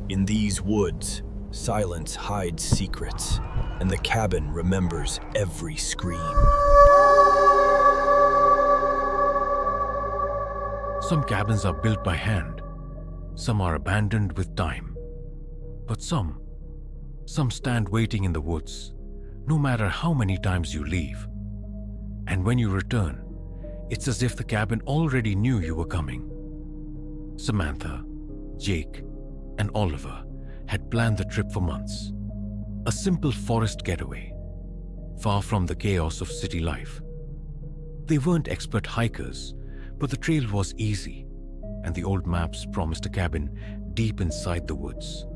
In these woods, silence hides secrets, and the cabin remembers every scream. Some cabins are built by hand, some are abandoned with time, but some stand waiting in the woods, no matter how many times you leave. And when you return, it's as if the cabin already knew you were coming. Samantha, Jake, and Oliver had planned the trip for months. A simple forest getaway, far from the chaos of city life. They weren't expert hikers, but the trail was easy, and the old maps promised a cabin deep inside the woods.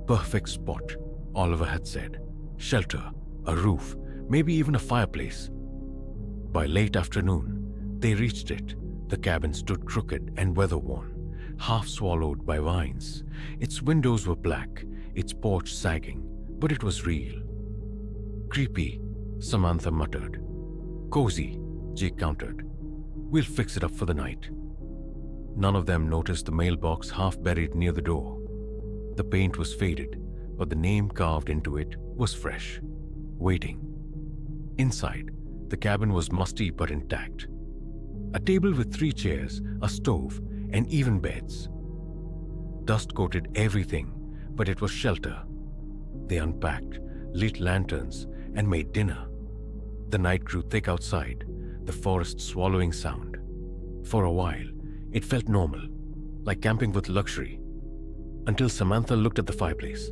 Perfect spot, Oliver had said. Shelter, a roof, maybe even a fireplace. By late afternoon, they reached it. The cabin stood crooked and weather-worn, half swallowed by vines. Its windows were black, its porch sagging, but it was real. Creepy, Samantha muttered. Cozy, Jake countered. We'll fix it up for the night. None of them noticed the mailbox half buried near the door. The paint was faded, but the name carved into it was fresh, waiting. Inside, the cabin was musty but intact. A table with 3 chairs, a stove, and even beds. Dust coated everything, but it was shelter. They unpacked, lit lanterns, and made dinner. The night grew thick outside, the forest swallowing sound. For a while, it felt normal, like camping with luxury, until Samantha looked at the fireplace.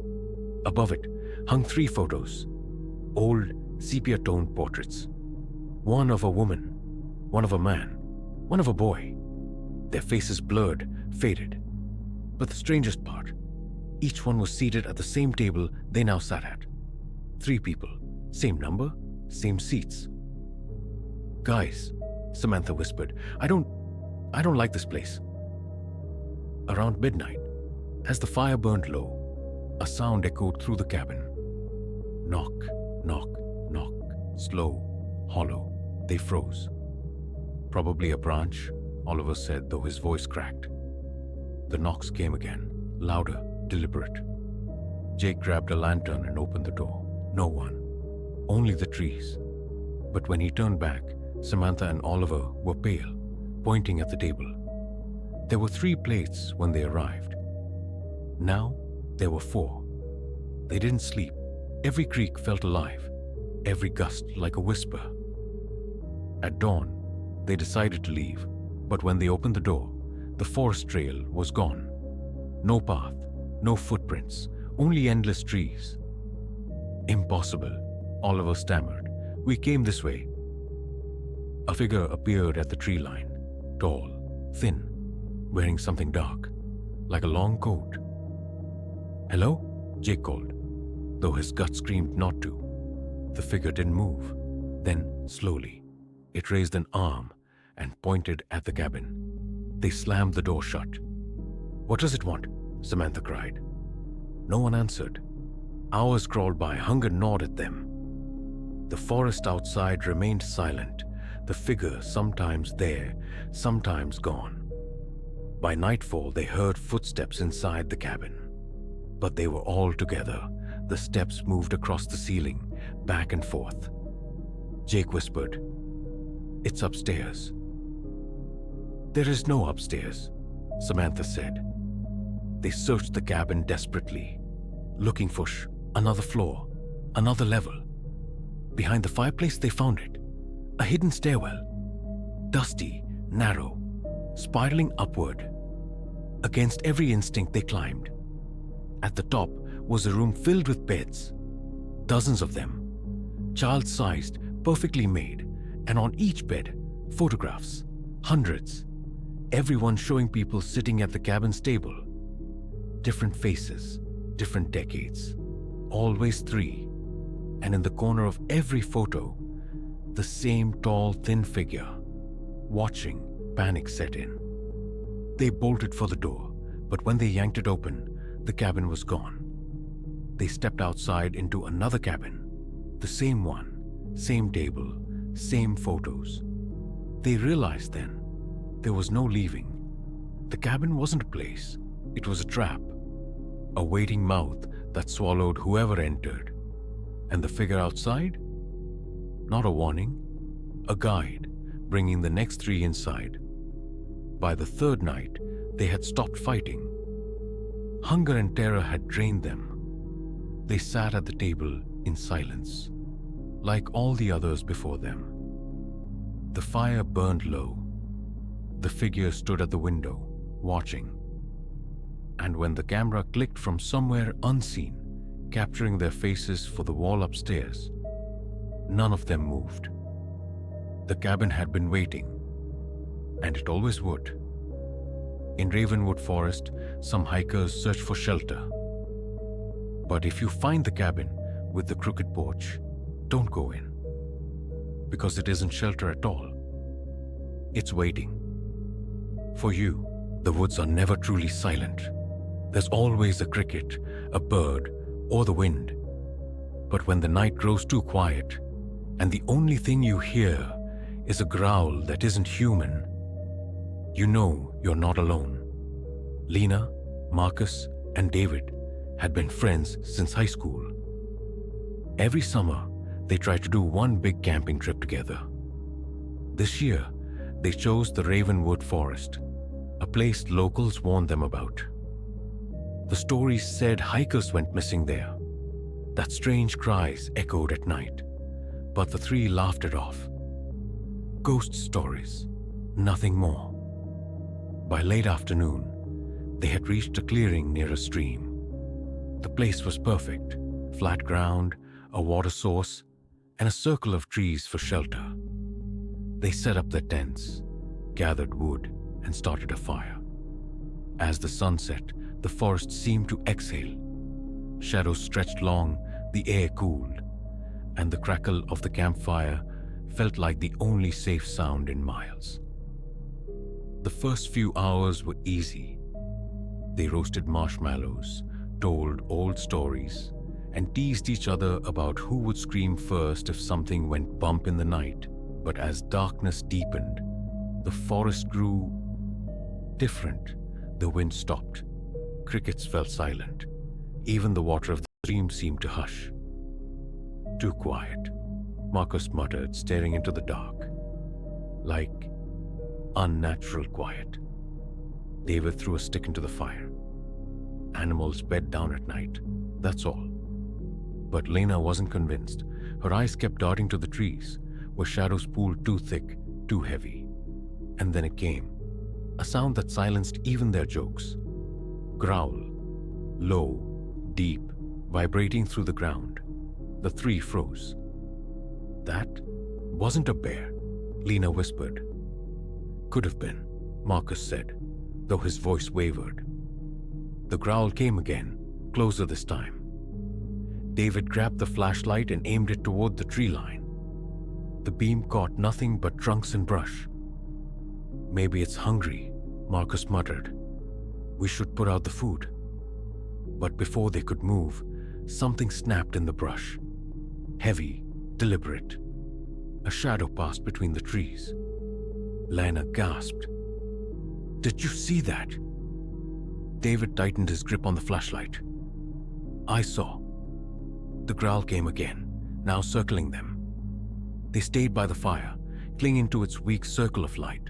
Above it hung 3 photos, old sepia-toned portraits. One of a woman, one of a man, one of a boy. Their faces blurred, faded. But the strangest part, each one was seated at the same table they now sat at. 3 people, same number, same seats. Guys, Samantha whispered, I don't like this place. Around midnight, as the fire burned low, a sound echoed through the cabin. Knock, knock, knock, slow, hollow. They froze. Probably a branch, Oliver said, though his voice cracked. The knocks came again, louder, deliberate. Jake grabbed a lantern and opened the door. No one. Only the trees. But when he turned back, Samantha and Oliver were pale, pointing at the table. There were 3 plates when they arrived. Now, there were 4. They didn't sleep. Every creak felt alive, every gust like a whisper. At dawn, they decided to leave, but when they opened the door, the forest trail was gone. No path, no footprints, only endless trees. Impossible, Oliver stammered. We came this way. A figure appeared at the tree line, tall, thin, wearing something dark, like a long coat. Hello? Jake called, though his gut screamed not to. The figure didn't move. Then, slowly, it raised an arm and pointed at the cabin. They slammed the door shut. What does it want? Samantha cried. No one answered. Hours crawled by, hunger gnawed at them. The forest outside remained silent, the figure sometimes there, sometimes gone. By nightfall, they heard footsteps inside the cabin. But they were all together. The steps moved across the ceiling, back and forth. Jake whispered, It's upstairs. There is no upstairs, Samantha said. They searched the cabin desperately, looking for another floor, another level. Behind the fireplace, they found it. A hidden stairwell. Dusty, narrow, spiraling upward. Against every instinct, they climbed. At the top was a room filled with beds. Dozens of them. Child-sized, perfectly made. And on each bed, photographs. Hundreds. Everyone showing people sitting at the cabin's table. Different faces, different decades. Always 3. And in the corner of every photo, the same tall, thin figure. Watching, panic set in. They bolted for the door, but when they yanked it open, the cabin was gone. They stepped outside into another cabin. The same one, same table, same photos. They realized then, there was no leaving. The cabin wasn't a place, it was a trap. a waiting mouth that swallowed whoever entered. And the figure outside? Not a warning, a guide, bringing the next three inside. By the third night, they had stopped fighting. Hunger and terror had drained them. They sat at the table in silence, like all the others before them. The fire burned low. The figure stood at the window, watching. And when the camera clicked from somewhere unseen, capturing their faces for the wall upstairs, none of them moved. The cabin had been waiting, and it always would. In Ravenwood Forest, some hikers search for shelter. But if you find the cabin with the crooked porch, don't go in, because it isn't shelter at all. It's waiting. For you, the woods are never truly silent. There's always a cricket, a bird, or the wind. But when the night grows too quiet, and the only thing you hear is a growl that isn't human, you know you're not alone. Lena, Marcus, and David had been friends since high school. Every summer, they tried to do one big camping trip together. This year, they chose the Ravenwood Forest, a place locals warned them about. The stories said hikers went missing there, that strange cries echoed at night, but the three laughed it off. Ghost stories, nothing more. By late afternoon, they had reached a clearing near a stream. The place was perfect, flat ground, a water source, and a circle of trees for shelter. They set up their tents, gathered wood, and started a fire. As the sun set, the forest seemed to exhale. Shadows stretched long, the air cooled, and the crackle of the campfire felt like the only safe sound in miles. The first few hours were easy. They roasted marshmallows, told old stories, and teased each other about who would scream first if something went bump in the night. But as darkness deepened, the forest grew different. The wind stopped. Crickets fell silent. Even the water of the stream seemed to hush. Too quiet, Marcus muttered, staring into the dark. Like unnatural quiet. David threw a stick into the fire. Animals bed down at night, that's all. But Lena wasn't convinced. Her eyes kept darting to the trees, where shadows pooled too thick, too heavy. And then it came, a sound that silenced even their jokes. Growl, low, deep, vibrating through the ground. The three froze. That wasn't a bear, Lena whispered. Could have been, Marcus said, though his voice wavered. The growl came again, closer this time. David grabbed the flashlight and aimed it toward the tree line. The beam caught nothing but trunks and brush. Maybe it's hungry, Marcus muttered. We should put out the food. But before they could move, something snapped in the brush. Heavy, deliberate. A shadow passed between the trees. Lena gasped. Did you see that? David tightened his grip on the flashlight. I saw. The growl came again, now circling them. They stayed by the fire, clinging to its weak circle of light.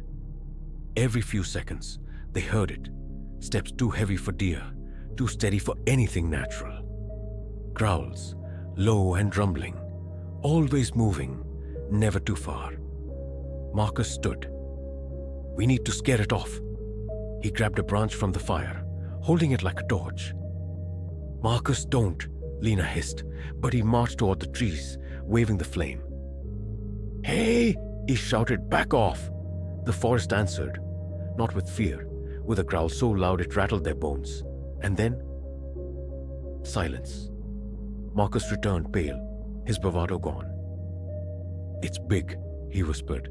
Every few seconds, they heard it. Steps too heavy for deer, too steady for anything natural. Growls, low and rumbling, always moving, never too far. Marcus stood. We need to scare it off. He grabbed a branch from the fire, holding it like a torch. Marcus, don't, Lena hissed, but he marched toward the trees, waving the flame. Hey, he shouted, back off. The forest answered, not with fear, with a growl so loud it rattled their bones. And then, silence. Marcus returned pale, his bravado gone. It's big, he whispered,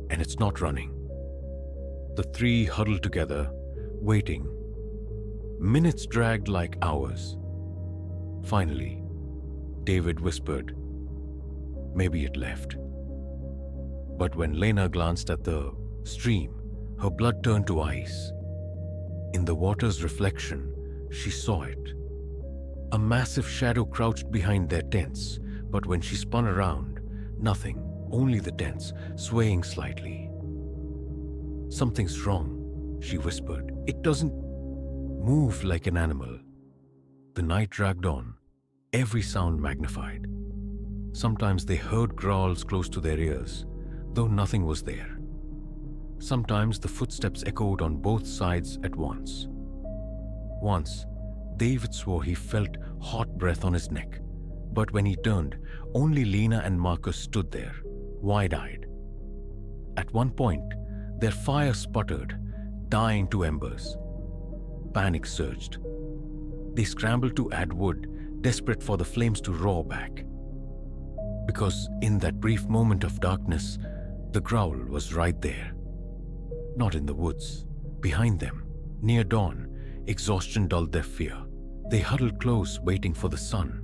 and it's not running. The three huddled together, waiting. Minutes dragged like hours. Finally, David whispered, maybe it left. But when Lena glanced at the stream, her blood turned to ice. In the water's reflection, She saw it. A massive shadow crouched behind their tents, but when she spun around, nothing, only the tents, swaying slightly. "Something's wrong," she whispered. "It doesn't move like an animal." The night dragged on, every sound magnified. Sometimes they heard growls close to their ears, though nothing was there. Sometimes the footsteps echoed on both sides at once. Once, David swore he felt hot breath on his neck, but when he turned, only Lena and Marcus stood there, wide-eyed. At one point, their fire sputtered, dying to embers. Panic surged. They scrambled to add wood, desperate for the flames to roar back. Because in that brief moment of darkness, the growl was right there. Not in the woods. Behind them, near dawn, exhaustion dulled their fear. They huddled close, waiting for the sun.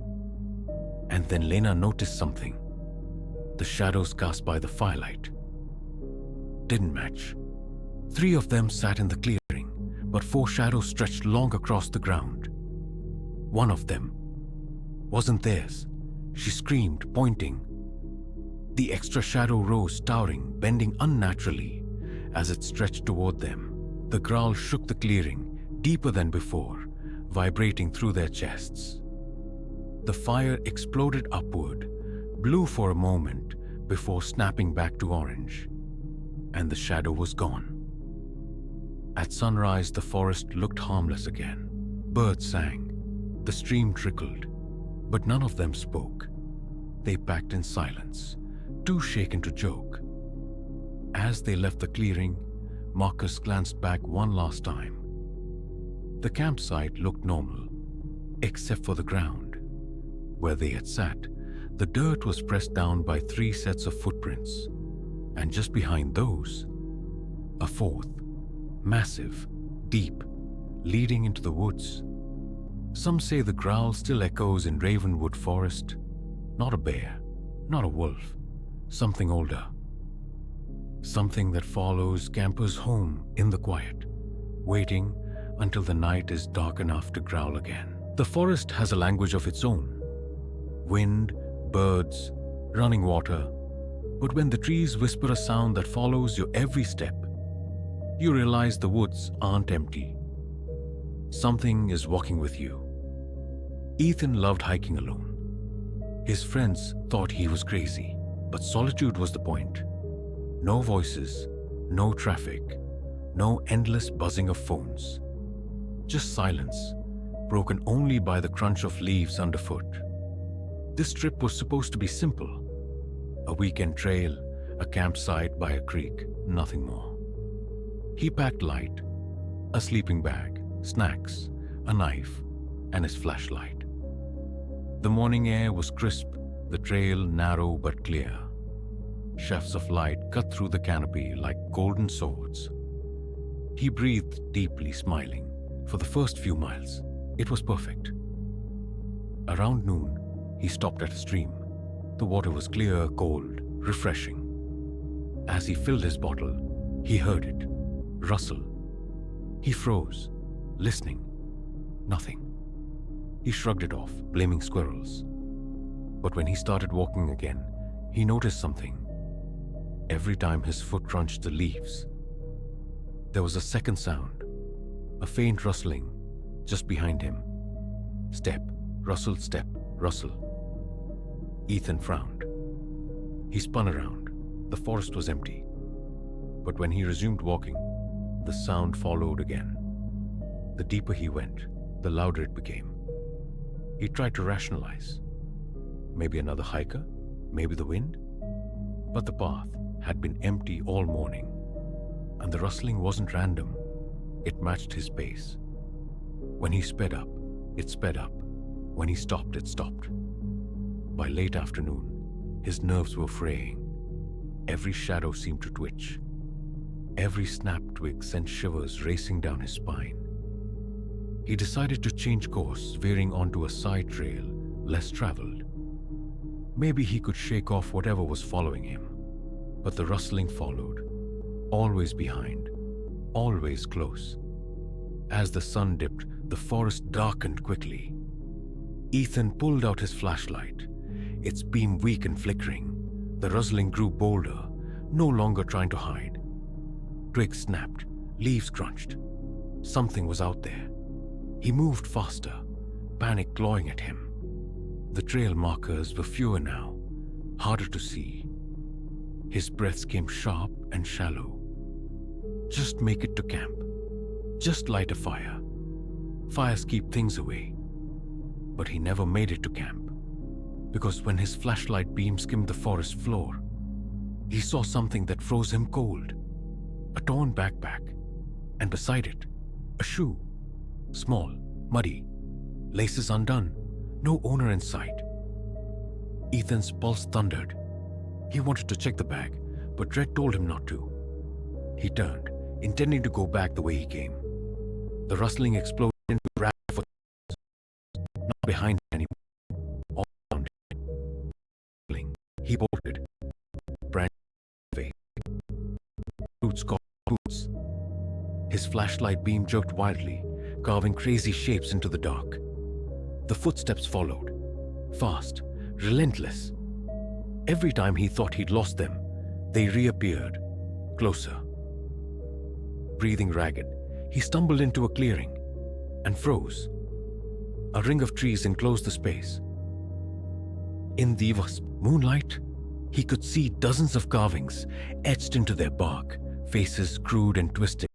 And then Lena noticed something. The shadows cast by the firelight didn't match. 3 of them sat in the clearing, but 4 shadows stretched long across the ground. One of them wasn't theirs. She screamed, pointing. The extra shadow rose, towering, bending unnaturally as it stretched toward them. The growl shook the clearing, deeper than before, vibrating through their chests. The fire exploded upward, blue for a moment before snapping back to orange, and the shadow was gone. At sunrise, the forest looked harmless again. Birds sang, the stream trickled, but none of them spoke. They packed in silence, too shaken to joke. As they left the clearing, Marcus glanced back one last time. The campsite looked normal, except for the ground. Where they had sat, the dirt was pressed down by 3 sets of footprints, and just behind those, a 4th, massive, deep, leading into the woods. Some say the growl still echoes in Ravenwood Forest. Not a bear, not a wolf, something older. Something that follows campers home in the quiet, waiting until the night is dark enough to growl again. The forest has a language of its own. Wind, birds, running water. But when the trees whisper a sound that follows your every step, you realize the woods aren't empty. Something is walking with you. Ethan loved hiking alone. His friends thought he was crazy, but solitude was the point. No voices, no traffic, no endless buzzing of phones. Just silence, broken only by the crunch of leaves underfoot. This trip was supposed to be simple. A weekend trail, a campsite by a creek, nothing more. He packed light, a sleeping bag, snacks, a knife, and his flashlight. The morning air was crisp, the trail narrow but clear. Shafts of light cut through the canopy like golden swords. He breathed deeply, smiling. For the first few miles, it was perfect. Around noon, he stopped at a stream. The water was clear, cold, refreshing. As he filled his bottle, he heard it rustle. He froze, listening. Nothing. He shrugged it off, blaming squirrels. But when he started walking again, he noticed something. Every time his foot crunched the leaves, there was a second sound, a faint rustling just behind him. Step, rustle, step, rustle. Ethan frowned. He spun around. The forest was empty. But when he resumed walking, the sound followed again. The deeper he went, the louder it became. He tried to rationalize. Maybe another hiker? Maybe the wind? But the path had been empty all morning, and the rustling wasn't random. It matched his pace. When he sped up, it sped up. When he stopped, it stopped. By late afternoon, his nerves were fraying. Every shadow seemed to twitch. Every snapped twig sent shivers racing down his spine. He decided to change course, veering onto a side trail, less traveled. Maybe he could shake off whatever was following him. But the rustling followed, always behind, always close. As the sun dipped, The forest darkened quickly. Ethan pulled out his flashlight, its beam weak and flickering. The rustling grew bolder, no longer trying to hide. Twigs snapped, leaves crunched. Something was out there. He moved faster, panic clawing at him. The trail markers were fewer now, harder to see. His breaths came sharp and shallow. Just make it to camp. Just light a fire. Fires keep things away. But he never made it to camp, because when his flashlight beam skimmed the forest floor, he saw something that froze him cold. A torn backpack, and beside it, a shoe. Small, muddy, laces undone, no owner in sight. Ethan's pulse thundered. He wanted to check the bag, but dread told him not to. He turned, intending to go back the way he came. The rustling exploded into rapid footsteps, not behind him anymore, all around him. He bolted, branch away. Roots caught boots. His flashlight beam jerked wildly, carving crazy shapes into the dark. The footsteps followed, fast, relentless. Every time he thought he'd lost them, they reappeared, closer. Breathing ragged, he stumbled into a clearing and froze. A ring of trees enclosed the space. In the moonlight, he could see dozens of carvings etched into their bark, faces crude and twisted.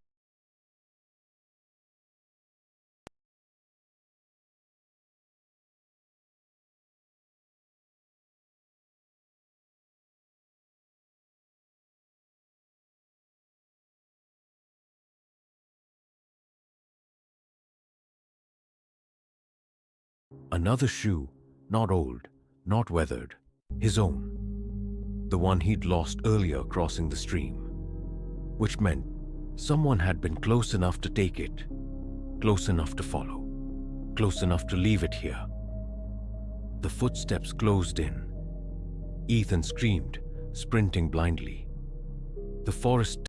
Another shoe, not old, not weathered, his own. The one he'd lost earlier crossing the stream. Which meant someone had been close enough to take it, close enough to follow, close enough to leave it here. The footsteps closed in. Ethan screamed, sprinting blindly. The forest